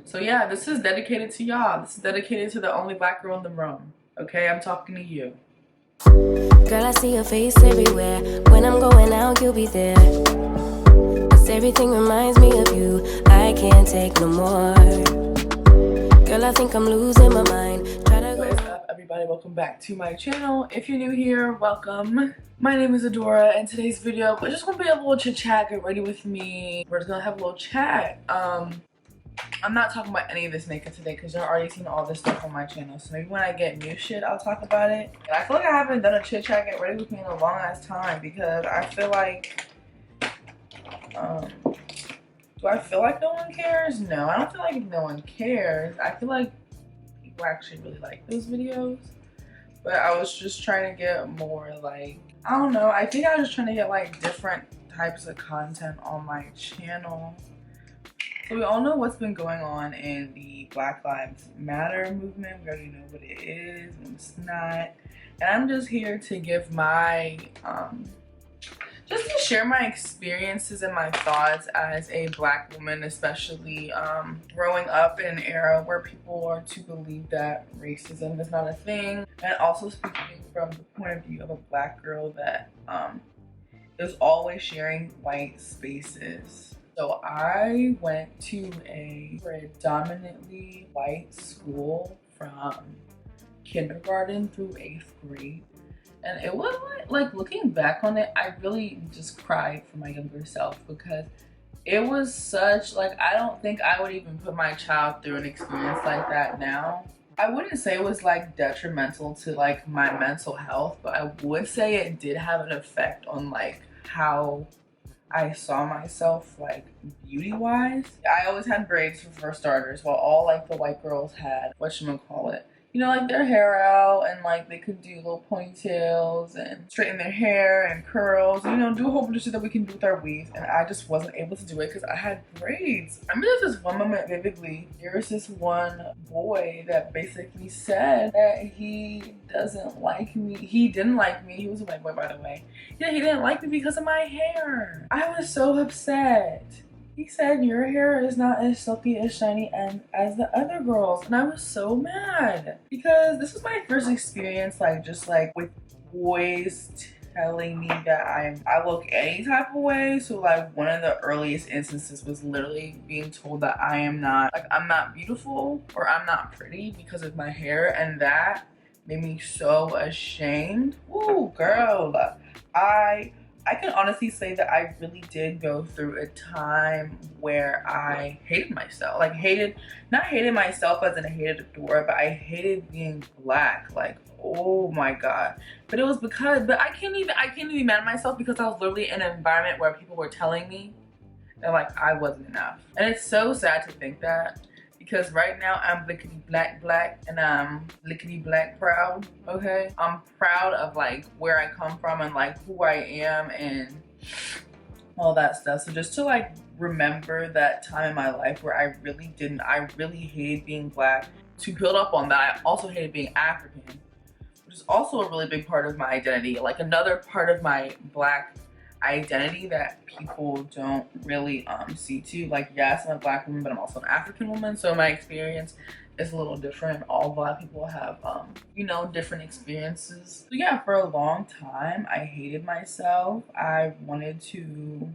So yeah, this is dedicated to y'all. This is dedicated to the only black girl in the room. Okay, I'm talking to you. Girl, I see your face everywhere. When I'm going out, you'll be there. 'Cause everything reminds me of you. I can't take no more. Girl, I think I'm losing my mind. What is up, everybody? Welcome back to my channel. If you're new here, welcome. My name is Adaora, and today's video, we're just gonna be a little chit chat. Get ready with me. We're just gonna have a little chat. I'm not talking about any of this makeup today because y'all already seen all this stuff on my channel. So maybe when I get new shit, I'll talk about it. And I feel like I haven't done a chit chat get ready with me in a long ass time because I feel like, do I feel like no one cares? No, I don't feel like no one cares. I feel like people actually really like those videos. But I was just trying to get more like, I don't know. I think I was just trying to get like different types of content on my channel. So we all know what's been going on in the Black Lives Matter movement. We already know what it is and it's not. And I'm just here to give my, just to share my experiences and my thoughts as a black woman, especially growing up in an era where people are to believe that racism is not a thing. And also speaking from the point of view of a black girl that is always sharing white spaces. So I went to a predominantly white school from kindergarten through 8th grade. And it was like looking back on it, I really just cried for my younger self because it was such, like, I don't think I would even put my child through an experience like that now. I wouldn't say it was like detrimental to like my mental health, but I would say it did have an effect on like how I saw myself like beauty-wise. I always had braids for starters, while all like the white girls had whatchamacallit, you know, like their hair out and like they could do little ponytails and straighten their hair and curls, you know, do a whole bunch of shit that we can do with our weaves. And I just wasn't able to do it because I had braids. I remember there's this one moment vividly. There was this one boy that basically said that he doesn't like me. He didn't like me. He was a white boy, by the way. Yeah, he didn't like me because of my hair. I was so upset. He said, your hair is not as silky, as shiny, and as the other girls. And I was so mad because this was my first experience, like, just like with boys telling me that I look any type of way. So like one of the earliest instances was literally being told that I am not, like, I'm not beautiful or I'm not pretty because of my hair. And that made me so ashamed. Ooh, girl. I can honestly say that I really did go through a time where I hated myself. Like not hated myself as in I hated Adaora, but I hated being black. Like, oh my God. But it was because, but I can't even be mad at myself because I was literally in an environment where people were telling me that like I wasn't enough. And it's so sad to think that. Because right now I'm lickety black and I'm lickety black proud, okay? I'm proud of like where I come from and like who I am and all that stuff. So just to like remember that time in my life where I really hated being black. To build up on that, I also hated being African, which is also a really big part of my identity. Like another part of my black identity that people don't really see too. Like, yes, I'm a black woman, but I'm also an African woman, so my experience is a little different. All black people have you know, different experiences. So yeah, for a long time I hated myself. I wanted to,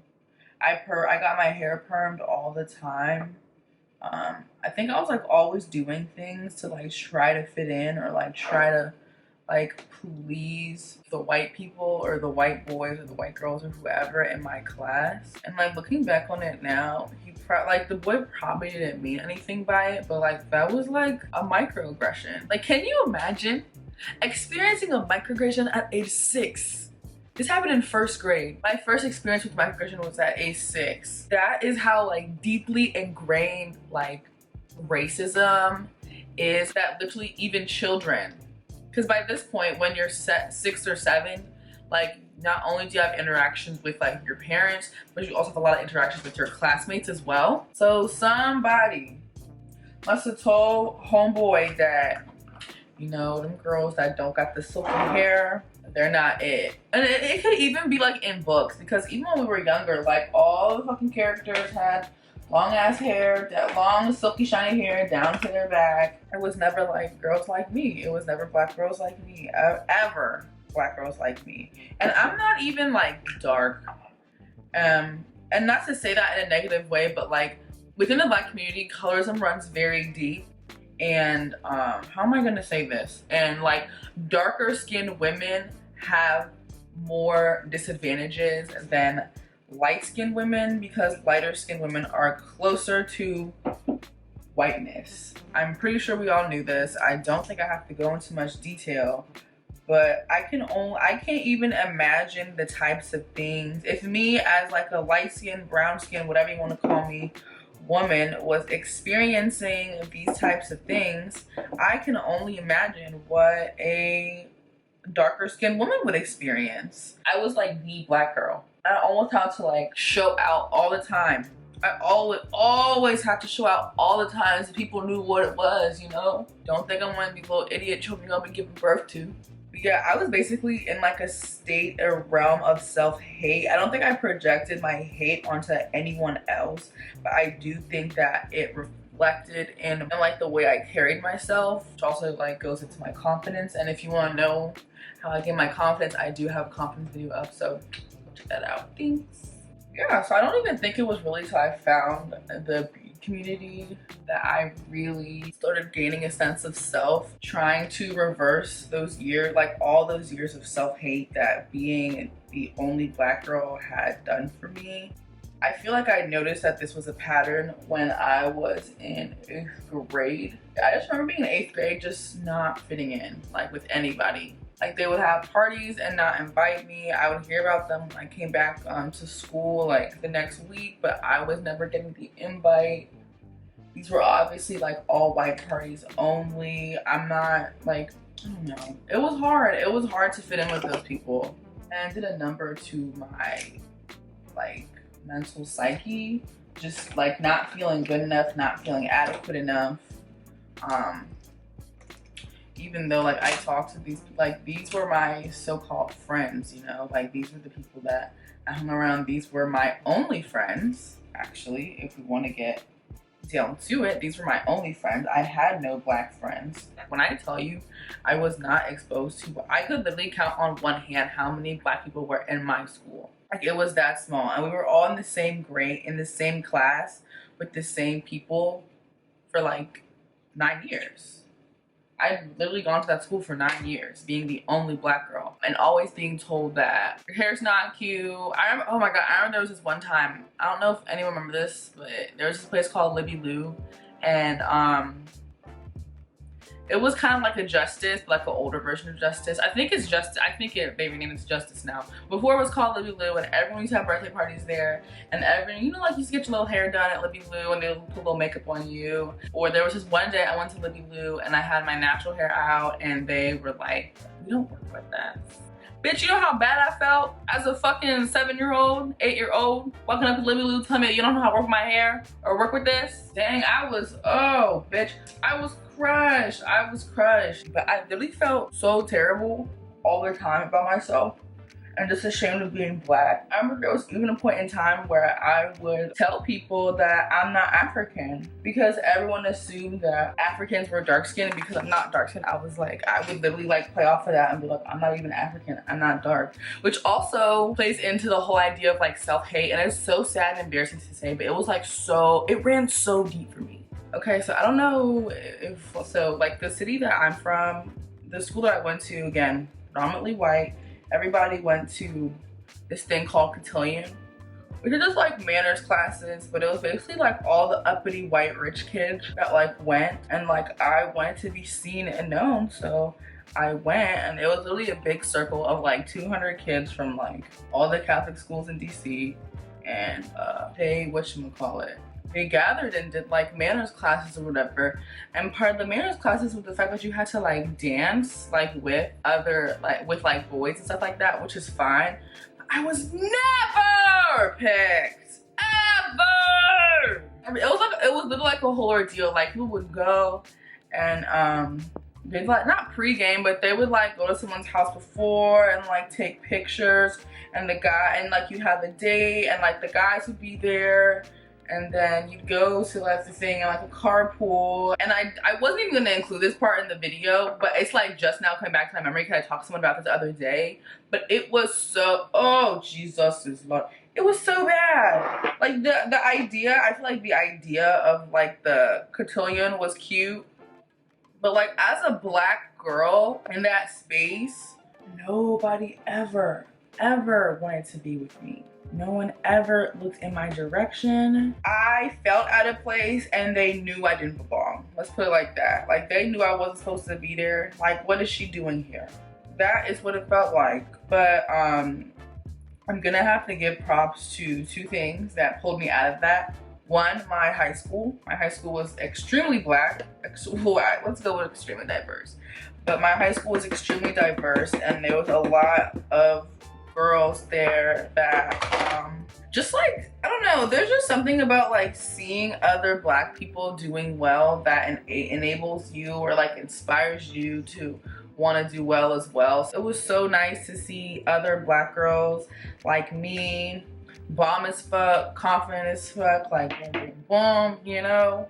I got my hair permed all the time. I think I was like always doing things to like try to fit in or like try to like please the white people or the white boys or the white girls or whoever in my class. And like looking back on it now, like the boy probably didn't mean anything by it, but like that was like a microaggression. Like, can you imagine experiencing a microaggression at age 6? This happened in 1st grade. My first experience with microaggression was at age 6. That is how like deeply ingrained like racism is, that literally even children, because by this point, when you're 6 or 7, like not only do you have interactions with like your parents, but you also have a lot of interactions with your classmates as well. So somebody must have told homeboy that, you know, them girls that don't got the silky hair, they're not it. And it could even be like in books, because even when we were younger, like all the fucking characters had long ass hair, that long silky shiny hair down to their back. It was never like girls like me. It was never black girls like me, ever black girls like me. And I'm not even like dark, and not to say that in a negative way, but like within the black community, colorism runs very deep. And how am I gonna say this? And like darker skinned women have more disadvantages than light skinned women, because lighter skinned women are closer to whiteness. I'm pretty sure we all knew this. I don't think I have to go into much detail, but I can't even imagine the types of things if me as like a light skinned, brown skinned, whatever you want to call me, woman was experiencing these types of things. I can only imagine what a darker skinned woman would experience. I was like the black girl. I almost had to like show out all the time. I always have to show out all the time so people knew what it was, you know? Don't think I'm one of these little idiot children I'll be giving birth to. But yeah, I was basically in like a state or realm of self-hate. I don't think I projected my hate onto anyone else, but I do think that it reflected in like the way I carried myself, which also like goes into my confidence. And if you want to know how I get my confidence, I do have a confidence video up, so check that out. Thanks. Yeah, so I don't even think it was really till I found the community that I really started gaining a sense of self, trying to reverse those years, like all those years of self-hate that being the only black girl had done for me. I feel like I noticed that this was a pattern when I was in 8th grade. I just remember being in 8th grade just not fitting in like with anybody. Like they would have parties and not invite me. I would hear about them when I came back to school like the next week, but I was never getting the invite. These were obviously like all white parties only. I'm not like, I don't know. It was hard. It was hard to fit in with those people. And it did a number to my like mental psyche. Just like not feeling good enough, not feeling adequate enough. Even though like I talked to these, like these were my so-called friends, you know, like these were the people that I hung around. These were my only friends, actually, if we want to get down to it. These were my only friends. I had no black friends. When I tell you I was not exposed to, I could literally count on one hand how many black people were in my school. Like it was that small, and we were all in the same grade, in the same class, with the same people for like 9 years. I'd literally gone to that school for 9 years, being the only black girl, and always being told that your hair's not cute. Oh my God, I remember there was this one time, I don't know if anyone remember this, but there was this place called Libby Lou, and it was kind of like a Justice, like an older version of Justice. I think it's Justice. I think they renamed it to Justice now. Before it was called Libby Lou, and everyone used to have birthday parties there. And everyone, you know, like you used to get your little hair done at Libby Lou, and they would put a little makeup on you. Or there was this one day I went to Libby Lou, and I had my natural hair out, and they were like, "We don't work like that." Bitch, you know how bad I felt as a fucking 7-year-old, 8-year-old, walking up to Libby Lou telling me you don't know how to work my hair or work with this? Dang, I was, oh, bitch. I was crushed. I was crushed. But I really felt so terrible all the time about myself and just ashamed of being black. I remember there was even a point in time where I would tell people that I'm not African because everyone assumed that Africans were dark skinned. Because I'm not dark skinned, I was like, I would literally like play off of that and be like, I'm not even African, I'm not dark. Which also plays into the whole idea of like self-hate, and it's so sad and embarrassing to say, but it was like it ran so deep for me. Okay, so I don't know if, so like the city that I'm from, the school that I went to, again, predominantly white. Everybody went to this thing called cotillion, which are just like manners classes, but it was basically like all the uppity white rich kids that like went, and like I wanted to be seen and known, so I went, and it was literally a big circle of like 200 kids from like all the Catholic schools in DC, and they gathered and did like manners classes or whatever. And part of the manners classes was the fact that you had to like dance like with other, like with like boys and stuff like that, which is fine. But I was never picked, ever. I mean, it was literally like a whole ordeal. Like people would go and they'd like, not pregame, but they would like go to someone's house before and like take pictures, and like you have a date, and like the guys would be there. and then you'd go to like the thing like a carpool. And I wasn't even gonna include this part in the video, but it's like just now coming back to my memory because I talked to someone about this the other day. But it was so, oh Jesus is Lord, it was so bad. Like the idea, I feel like the idea of like the cotillion was cute, but like as a black girl in that space, nobody ever wanted to be with me. No one ever looked in my direction. I felt out of place and they knew I didn't belong. Let's put it like that. Like they knew I wasn't supposed to be there. Like, what is she doing here? That is what it felt like. But I'm gonna have to give props to two things that pulled me out of that. One, my high school. My high school was extremely black. Let's go with extremely diverse. But my high school was extremely diverse and there was a lot of girls there that just like, I don't know, there's just something about like seeing other black people doing well that enables you or like inspires you to want to do well as well. So it was so nice to see other black girls like me, bomb as fuck, confident as fuck, like boom, boom, boom, you know,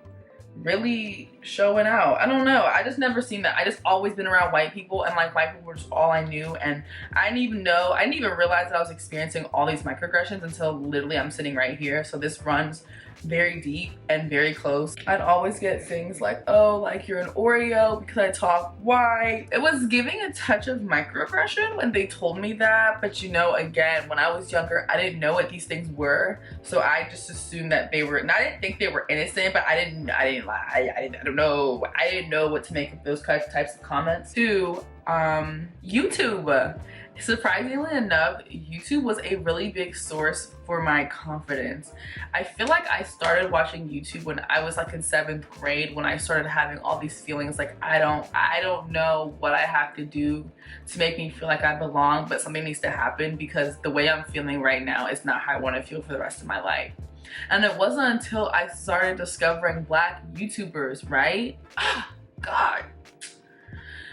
really showing out. I don't know, I just never seen that. I just always been around white people and like white people were just all I knew, and I didn't even realize that I was experiencing all these microaggressions until literally I'm sitting right here. So this runs very deep and very close. I'd always get things like, oh, like you're an Oreo because I talk white. It was giving a touch of microaggression when they told me that, but you know, again, when I was younger, I didn't know what these things were, so I just assumed that they were, and I didn't think they were innocent, but I didn't lie. I don't know. I didn't know what to make of those types of comments. Two, YouTube. Surprisingly enough, YouTube was a really big source for my confidence. I feel like I started watching YouTube when I was like in 7th grade, when I started having all these feelings like I don't know what I have to do to make me feel like I belong, but something needs to happen because the way I'm feeling right now is not how I want to feel for the rest of my life. And it wasn't until I started discovering black YouTubers, right? God.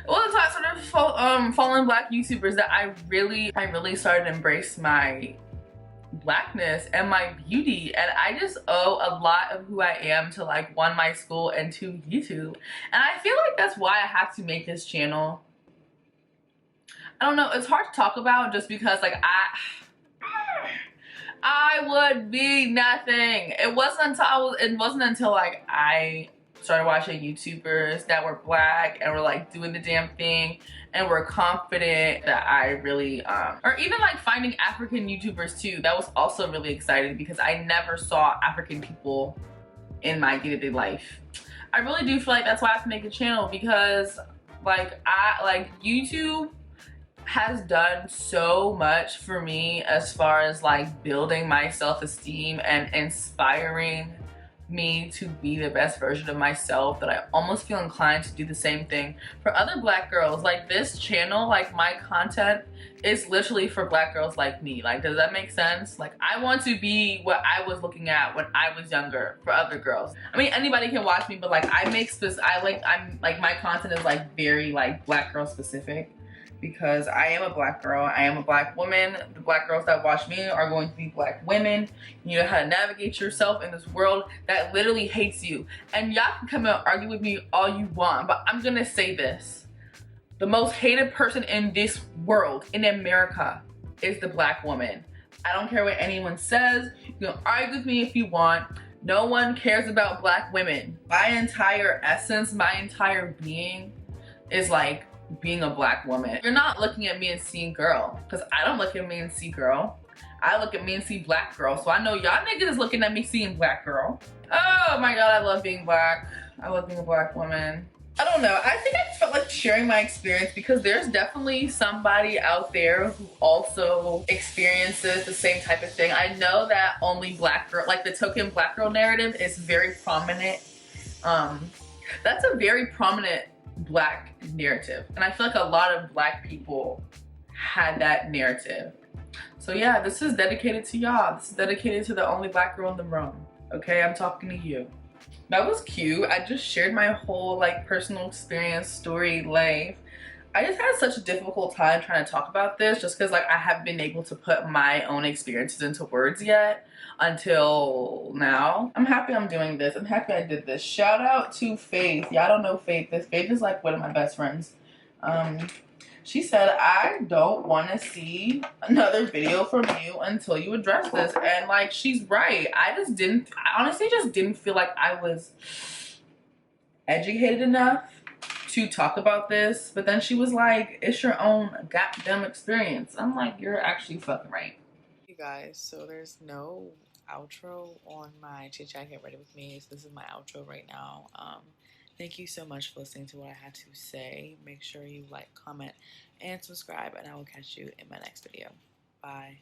Well, until I started following black YouTubers that I really started to embrace my blackness and my beauty, and I just owe a lot of who I am to like, one, my school, and two, YouTube. And I feel like that's why I have to make this channel. I don't know, it's hard to talk about just because like I would be nothing. It wasn't until like I started watching YouTubers that were black and were like doing the damn thing and were confident that I really or even like finding African YouTubers too. That was also really exciting because I never saw African people in my day-to-day life. I really do feel like that's why I have to make a channel, because like YouTube has done so much for me as far as like building my self-esteem and inspiring me to be the best version of myself, that I almost feel inclined to do the same thing for other black girls. Like this channel, like my content is literally for black girls like me. Like, does that make sense? Like, I want to be what I was looking at when I was younger for other girls. I mean, anybody can watch me, but like I'm like my content is like very like black girl specific, because I am a black girl, I am a black woman. The black girls that watch me are going to be black women. You know how to navigate yourself in this world that literally hates you. And y'all can come and argue with me all you want, but I'm gonna say this. The most hated person in this world, in America, is the black woman. I don't care what anyone says. You can argue with me if you want. No one cares about black women. My entire essence, my entire being is like being a black woman. You're not looking at me and seeing girl, because I don't look at me and see girl. I look at me and see black girl. So I know y'all niggas is looking at me seeing black girl. Oh my god, I love being black. I love being a black woman. I don't know, I think I felt like sharing my experience because there's definitely somebody out there who also experiences the same type of thing. I know that only black girl, like the token black girl narrative is very prominent. That's a very prominent black narrative, and I feel like a lot of black people had that narrative. So yeah, this is dedicated to y'all. This is dedicated to the only black girl in the room. Okay, I'm talking to you. That was cute. I just shared my whole like personal experience story life. I just had such a difficult time trying to talk about this just because like I haven't been able to put my own experiences into words yet until now. I'm happy I'm doing this. I'm happy I did this. Shout out to Faith. Y'all don't know Faith. Faith is like one of my best friends. She said, I don't want to see another video from you until you address this. And like, she's right. I honestly just didn't feel like I was educated enough to talk about this. But then she was like, it's your own goddamn experience. I'm like, you're actually fucking right. You guys, so there's no outro on my chit chat get ready with me, so this is my outro right now. Thank you so much for listening to what I had to say. Make sure you like, comment, and subscribe, and I will catch you in my next video. Bye.